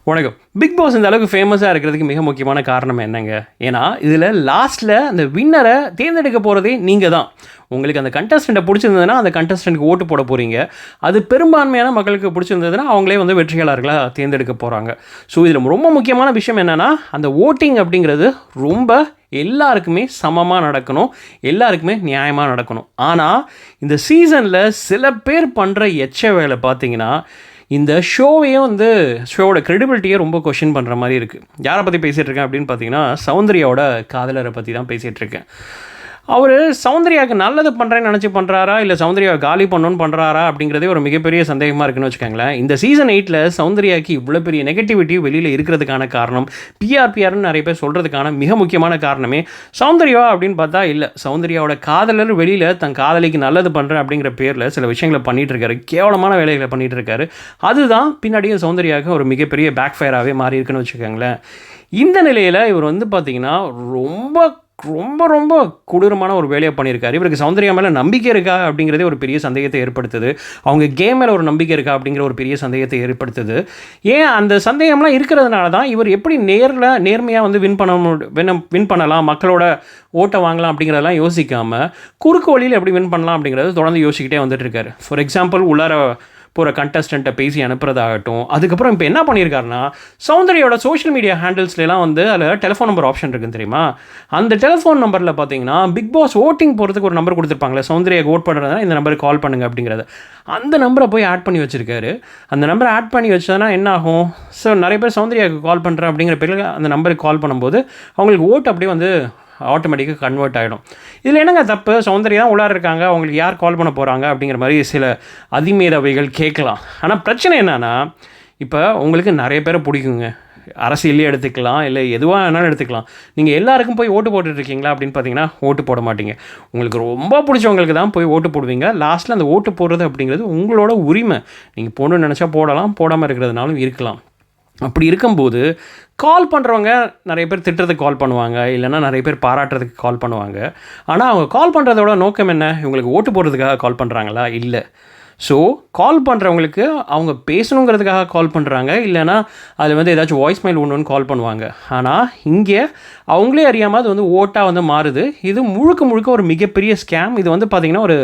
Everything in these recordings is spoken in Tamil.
வணக்கம். பிக் பாஸ் இந்த அளவுக்கு ஃபேமஸாக இருக்கிறதுக்கு மிக முக்கியமான காரணம் என்னங்க? ஏன்னா இதில் லாஸ்ட்டில் அந்த வின்னரை தேர்ந்தெடுக்க போகிறதே நீங்கள் தான். உங்களுக்கு அந்த கண்டஸ்டண்ட்டை பிடிச்சிருந்ததுன்னா அந்த கண்டஸ்டண்ட்டுக்கு ஓட்டு போட போகிறீங்க. அது பெரும்பான்மையான மக்களுக்கு பிடிச்சிருந்ததுன்னா அவங்களே வந்து வெற்றியாளர்களாக தேர்ந்தெடுக்க போகிறாங்க. ஸோ இதில் ரொம்ப முக்கியமான விஷயம் என்னென்னா, அந்த ஓட்டிங் அப்படிங்கிறது ரொம்ப எல்லாருக்குமே சமமாக நடக்கணும், எல்லாருக்குமே நியாயமாக நடக்கணும். ஆனால் இந்த சீசனில் சில பேர் பண்ணுற எச்ச வேலை பார்த்தீங்கன்னா, இந்த ஷோவையும் வந்து ஷோவோட க்ரெடிபிலிட்டியை ரொம்ப கொஷின் பண்ணுற மாதிரி இருக்குது. யாரை பற்றி பேசிகிட்டு இருக்கேன் அப்படின்னு பார்த்தீங்கன்னா, சௌந்தர்யாவோட காதலரை பற்றி தான் பேசிகிட்ருக்கேன். அவர் சௌந்தர்யாவுக்கு நல்லது பண்ணுறேன்னு நினச்சி பண்ணுறாரா, இல்லை சௌந்தர்யாவை காலி பண்ணணும்னு பண்ணுறாரா அப்படிங்கிறதே ஒரு மிகப்பெரிய சந்தேகமாக இருக்குன்னு வச்சுக்கோங்களேன். இந்த சீசன் 8 சௌந்தர்யாவுக்கு இவ்வளோ பெரிய நெகட்டிவிட்டி வெளியில் இருக்கிறதுக்கான காரணம், பிஆர்னு நிறைய பேர் சொல்கிறதுக்கான மிக முக்கியமான காரணமே சௌந்தர்யா அப்படின்னு பார்த்தா இல்லை, சௌந்தர்யாவோட காதலர் வெளியில் தன் காதலிக்கு நல்லது பண்ணுறேன் அப்படிங்கிற பேரில் சில விஷயங்களை பண்ணிகிட்டு இருக்காரு, கேவலமான வேலைகளை பண்ணிகிட்டு இருக்காரு. அதுதான் பின்னாடியே சௌந்தர்யாவுக்கு ஒரு மிகப்பெரிய பேக் ஃபயராகவே மாறி இருக்குன்னு வச்சுக்கோங்களேன். இந்த நிலையில் இவர் வந்து பார்த்திங்கன்னா ரொம்ப ரொம்ப ரொம்ப கொடூரமான ஒரு வேலையை பண்ணியிருக்காரு. இவருக்கு சௌந்தர்யா மேலே நம்பிக்கை இருக்கா அப்படிங்கிறதே ஒரு பெரிய சந்தேகத்தை ஏற்படுத்துது. அவங்க கேம் மேலே ஒரு நம்பிக்கை இருக்கா அப்படிங்கிற ஒரு பெரிய சந்தேகத்தை ஏற்படுத்துது. ஏன் அந்த சந்தேகம்லாம் இருக்கிறதுனால தான் இவர் எப்படி நேர்மையாக வந்து வின் பண்ணலாம், மக்களோட ஓட்டை வாங்கலாம் அப்படிங்கிறதெல்லாம் யோசிக்காமல் குறுக்கு வழியில் எப்படி வின் பண்ணலாம் அப்படிங்கிறத தொடர்ந்து யோசிக்கிட்டே வந்துட்டு இருக்காரு. ஃபார் எக்ஸாம்பிள், உள்ளார போகிற கண்டஸ்டண்ட்டை பேசி அனுப்புறதாகட்டும். அதுக்கப்புறம் இப்போ என்ன பண்ணியிருக்காருன்னா, சௌந்தர்யோட சோஷியல் மீடியா ஹேண்டில்ஸ்லாம் வந்து அதில் டெலிஃபோன் நம்பர் ஆப்ஷன் இருக்குன்னு தெரியுமா? அந்த டெலிஃபோன் நம்பரில் பார்த்தீங்கன்னா பிக் பாஸ் ஓட்டிங் போகிறதுக்கு ஒரு நம்பர் கொடுத்துருப்பாங்களே, சௌந்தர்யாவுக்கு ஓட் பண்ணுறதுனா இந்த நம்பருக்கு கால் பண்ணுங்க அப்படிங்கிறத, அந்த நம்பரை போய் ஆட் பண்ணி வச்சுருக்காரு. அந்த நம்பரை ஆட் பண்ணி வச்சதுன்னா என்ன ஆகும்? ஸோ நிறைய பேர் சௌந்தர்யாவுக்கு கால் பண்ணுறேன் அப்படிங்கிற பேரில் அந்த நம்பருக்கு கால் பண்ணும்போது அவங்களுக்கு ஓட்டு அப்படியே வந்து ஆட்டோமேட்டிக்காக கன்வெர்ட் ஆகிடும். இதில் என்னங்க தப்பு? சௌந்தர்யா தான் உள்ளார இருக்காங்க, அவங்களுக்கு யார் கால் பண்ண போகிறாங்க அப்படிங்கிற மாதிரி சில அதிமேதவைகள் கேட்கலாம். ஆனால் பிரச்சனை என்னென்னா, இப்போ உங்களுக்கு நிறைய பேரை பிடிக்குங்க, அரசியலே எடுத்துக்கலாம், இல்லை எதுவாக வேணாலும் எடுத்துக்கலாம். நீங்கள் எல்லாருக்கும் போய் ஓட்டு போட்டுட்ருக்கீங்களா அப்படின்னு பார்த்தீங்கன்னா ஓட்டு போட மாட்டீங்க. உங்களுக்கு ரொம்ப பிடிச்சவங்களுக்கு தான் போய் ஓட்டு போடுவீங்க. லாஸ்ட்டில் அந்த ஓட்டு போடுறது அப்படிங்கிறது உங்களோட உரிமை. நீங்கள் போடணும்னு நினச்சா போடலாம், போடாமல் இருக்கிறதுனாலும் இருக்கலாம். அப்படி இருக்கும்போது கால் பண்ணுறவங்க நிறைய பேர் திட்டுறதுக்கு கால் பண்ணுவாங்க, இல்லைனா நிறைய பேர் பாராட்டுறதுக்கு கால் பண்ணுவாங்க. ஆனால் அவங்க கால் பண்ணுறதோட நோக்கம் என்ன? இவங்களுக்கு ஓட்டு போடுறதுக்காக கால் பண்ணுறாங்களா? இல்லை. ஸோ கால் பண்ணுறவங்களுக்கு அவங்க பேசணுங்கிறதுக்காக கால் பண்ணுறாங்க, இல்லைனா அதில் வந்து ஏதாச்சும் வாய்ஸ் மெயில் ஒன்றுன்னு கால் பண்ணுவாங்க. ஆனால் இங்கே அவங்களே அறியாமல் அது வந்து ஓட்டாக வந்து மாறுது. இது முழுக்க முழுக்க ஒரு மிகப்பெரிய ஸ்கேம். இது வந்து பார்த்திங்கன்னா ஒரு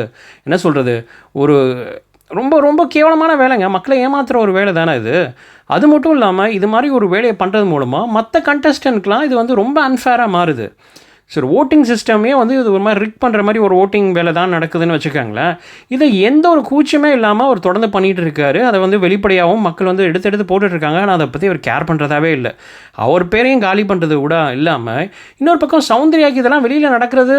என்ன சொல்கிறது, ஒரு ரொம்ப ரொம்ப கேவலமான வேலைங்க. மக்களை ஏமாத்துகிற ஒரு வேலை தானே இது. அது மட்டும் இல்லாமல் இது மாதிரி ஒரு வேலையை பண்ணுறது மூலமாக மற்ற கண்டஸ்டன்ட்க்கெலாம் இது வந்து ரொம்ப அன்ஃபேராக மாறுது. சரி, ஓட்டிங் சிஸ்டமே வந்து இது ஒரு மாதிரி ரிக் பண்ணுற மாதிரி ஒரு ஓட்டிங் வேலை தான் நடக்குதுன்னு வச்சுக்கோங்களேன். இதை எந்த ஒரு கூச்சமே இல்லாமல் அவர் தொடர்ந்து பண்ணிகிட்டு இருக்காரு. அதை வந்து வெளிப்படையாகவும் மக்கள் வந்து எடுத்து போட்டுட்ருக்காங்க. ஆனால் அதை பற்றி அவர் கேர் பண்ணுறதாவே இல்லை. அவர் பேரையும் காலி பண்ணுறது கூட இல்லாமல் இன்னொரு பக்கம் சௌந்தர்யாக்கு இதெல்லாம் வெளியில் நடக்கிறது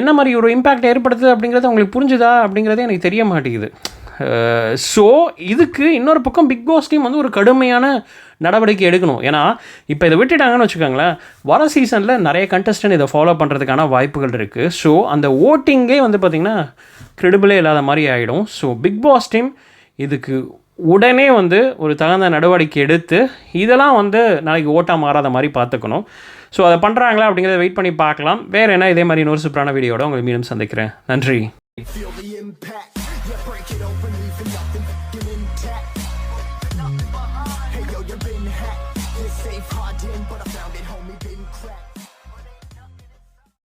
என்ன மாதிரி ஒரு இம்பேக்ட் ஏற்படுத்துது அப்படிங்கிறது அவங்களுக்கு புரிஞ்சுதா அப்படிங்கிறதே எனக்கு தெரிய மாட்டேங்குது. ஸோ இதுக்கு இன்னொரு பக்கம் பிக் பாஸ் டீம் வந்து ஒரு கடுமையான நடவடிக்கை எடுக்கணும். ஏன்னா இப்போ இதை விட்டுட்டாங்கன்னு வச்சுக்கோங்களேன், வர சீசனில் நிறைய கண்டஸ்டன்ட் இதை ஃபாலோ பண்ணுறதுக்கான வாய்ப்புகள் இருக்குது. ஸோ அந்த ஓட்டிங்கே வந்து பார்த்திங்கன்னா க்ரெடிபிளே இல்லாத மாதிரி ஆகிடும். ஸோ பிக் பாஸ் டீம் இதுக்கு உடனே வந்து ஒரு தகுந்த நடவடிக்கை எடுத்து இதெல்லாம் வந்து நாளைக்கு ஓட்டாக மாறாத மாதிரி பார்த்துக்கணும். ஸோ அதை பண்ணுறாங்களா அப்படிங்கிறத வெயிட் பண்ணி பார்க்கலாம். வேறு என்ன இதே மாதிரி இன்னொரு சூப்பரான வீடியோட உங்களை மீண்டும் சந்திக்கிறேன். நன்றி. Break it open, leaving nothing fucking intact. Hey yo, you've been hacked. This safe hard in, but